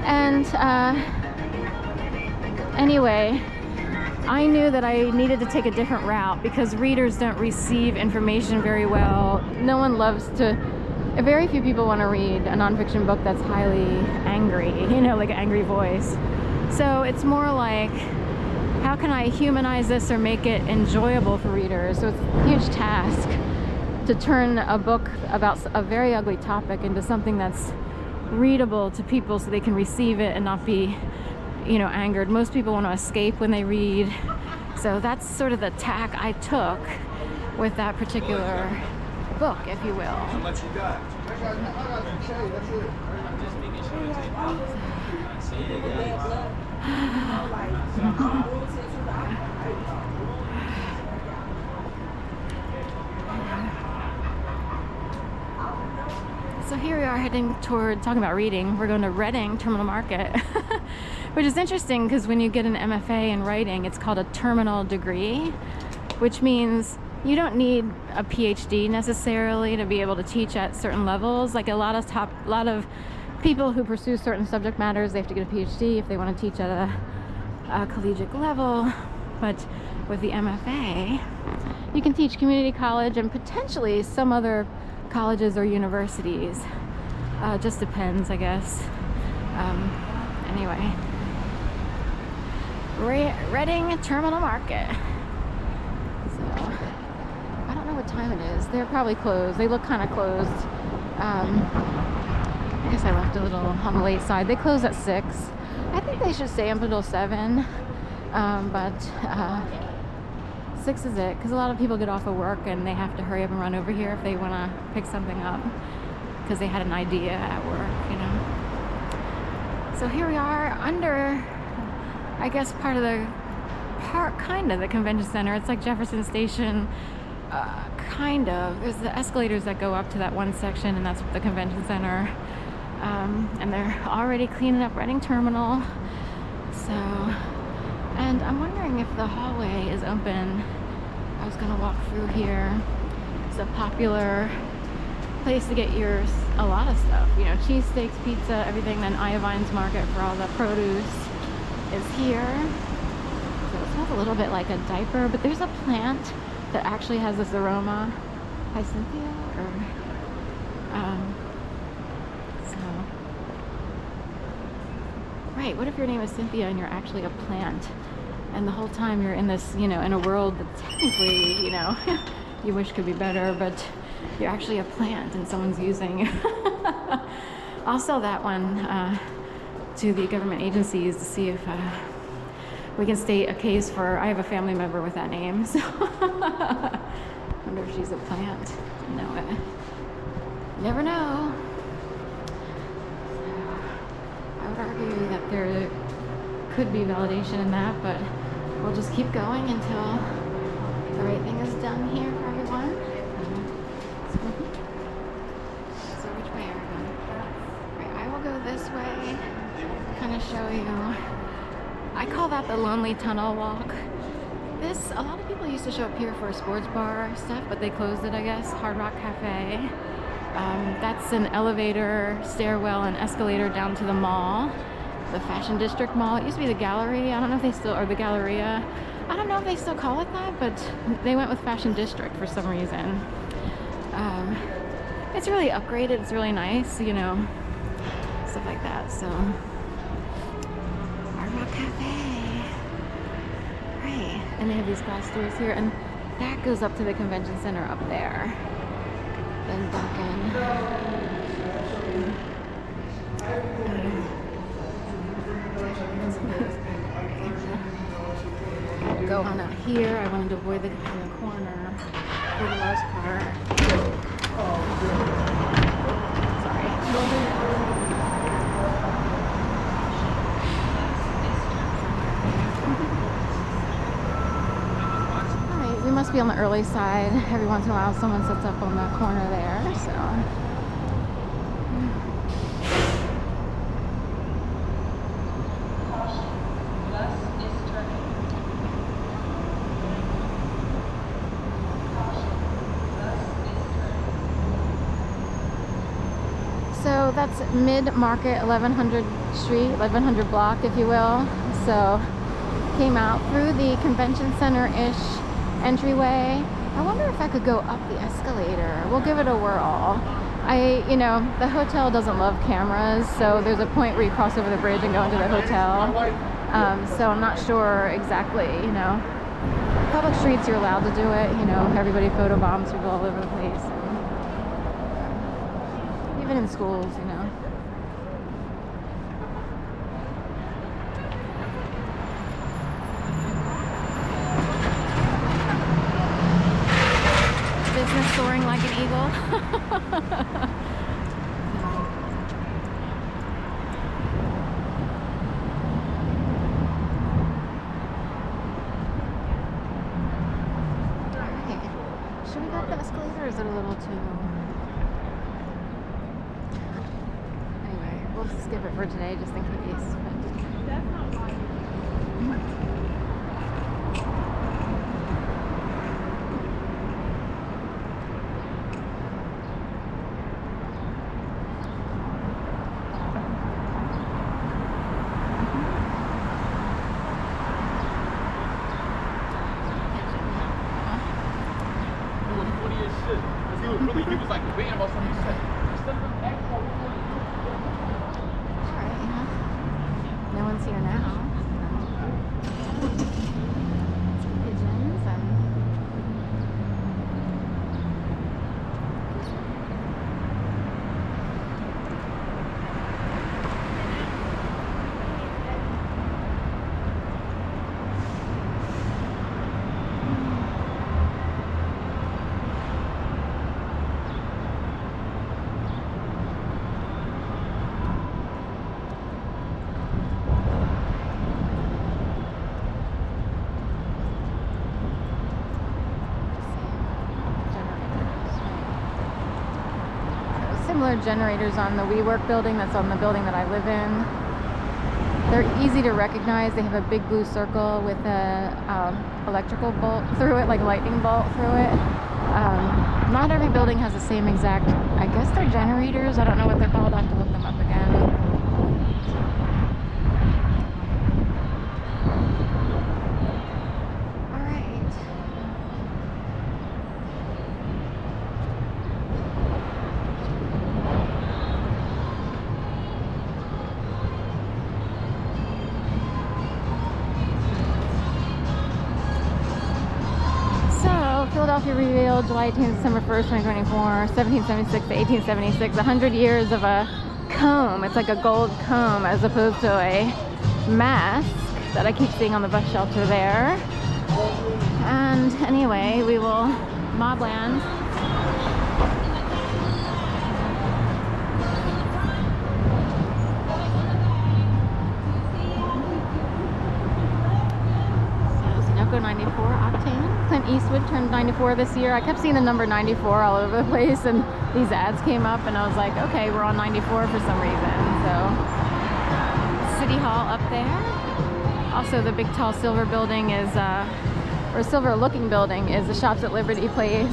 And anyway, I knew that I needed to take a different route because readers don't receive information very well. No one loves to, very few people want to read a nonfiction book that's highly angry, you know, like an angry voice. So it's more like, how can I humanize this or make it enjoyable for readers? So it's a huge task to turn a book about a very ugly topic into something that's readable to people so they can receive it and not be, you know, angered. Most people want to escape when they read. So that's sort of the tack I took with that particular book, if you will. How much you got? So here we are heading toward, talking about reading, we're going to Reading Terminal Market, which is interesting because when you get an MFA in writing, it's called a terminal degree, which means you don't need a PhD necessarily to be able to teach at certain levels. Like a lot of people who pursue certain subject matters, they have to get a PhD if they want to teach at a collegiate level. But with the MFA, you can teach community college and potentially some other colleges or universities. Just depends, I guess. Anyway, Reading Terminal Market. So I don't know what time it is. They're probably closed. They look kind of closed. I guess I left a little on the late side. They close at 6. I think they should stay up until 7. But 6 is it, because a lot of people get off of work and they have to hurry up and run over here if they want to pick something up because they had an idea at work, you know. So here we are under, I guess, kind of the convention center. It's like Jefferson Station, kind of. There's the escalators that go up to that one section, and that's the convention center. And they're already cleaning up Reading Terminal. So, and I'm wondering if the hallway is open. I was gonna walk through here. It's a popular place to get a lot of stuff. You know, cheesesteaks, pizza, everything. Then Iovine's Market for all the produce is here. So it smells a little bit like a diaper, but there's a plant that actually has this aroma. Hi, Cynthia. Right, what if your name is Cynthia and you're actually a plant? And the whole time you're in this, you know, in a world that technically, you know, you wish could be better, but you're actually a plant and someone's using. I'll sell that one to the government agencies to see if we can state a case for, I have a family member with that name, so I wonder if she's a plant. No, never know. I would argue that there could be validation in that, but we'll just keep going until the right thing is done here for everyone. So which way are we going? Right, I will go this way, kind of show you. I call that the Lonely Tunnel Walk. A lot of people used to show up here for a sports bar stuff, but they closed it, I guess. Hard Rock Cafe. That's an elevator, stairwell, and escalator down to the mall, the Fashion District Mall. It used to be the Gallery. I don't know if they still, or the Galleria. I don't know if they still call it that, but they went with Fashion District for some reason. It's really upgraded. It's really nice, you know, stuff like that. So, Hard Rock Cafe. Right, and they have these glass doors here, and that goes up to the convention center up there. Then Duncan. I'll go on out here. I wanted to avoid the guy in the corner for the most part. Sorry. Alright, we must be on the early side. Every once in a while someone sits up on the corner there, so. that's mid-market, 1100 Street, 1100 block, if you will. So came out through the convention center-ish entryway. I wonder if I could go up the escalator. We'll give it a whirl. You know, the hotel doesn't love cameras, so there's a point where you cross over the bridge and go into the hotel. So I'm not sure exactly, you know. Public streets, you're allowed to do it, you know, everybody photobombs people all over the place. And even in schools, you know. Business soaring like an eagle. Should we go up the escalator, or is it a little too... Anyway, we'll skip it for today just in case. But... He was like debating about something. He said, Alright, no one's here now. Some pigeons and... similar generators on the WeWork building that's on the building that I live in. They're easy to recognize. They have a big blue circle with a electrical bolt through it, like a lightning bolt through it. Not every building has the same exact, I guess they're generators. I don't know what they're called. I have to look them up again. Philadelphia revealed July 18th, December 1st, 2024, 1776 to 1876, 100 years of a comb. It's like a gold comb as opposed to a mask that I keep seeing on the bus shelter there. And anyway, we will mobland. So, 94 octane. Clint Eastwood turned 94 this year. I kept seeing the number 94 all over the place, and these ads came up, and I was like, okay, we're on 94 for some reason. So, City Hall up there. Also, the big tall silver building is, or silver looking building is the Shops at Liberty Place.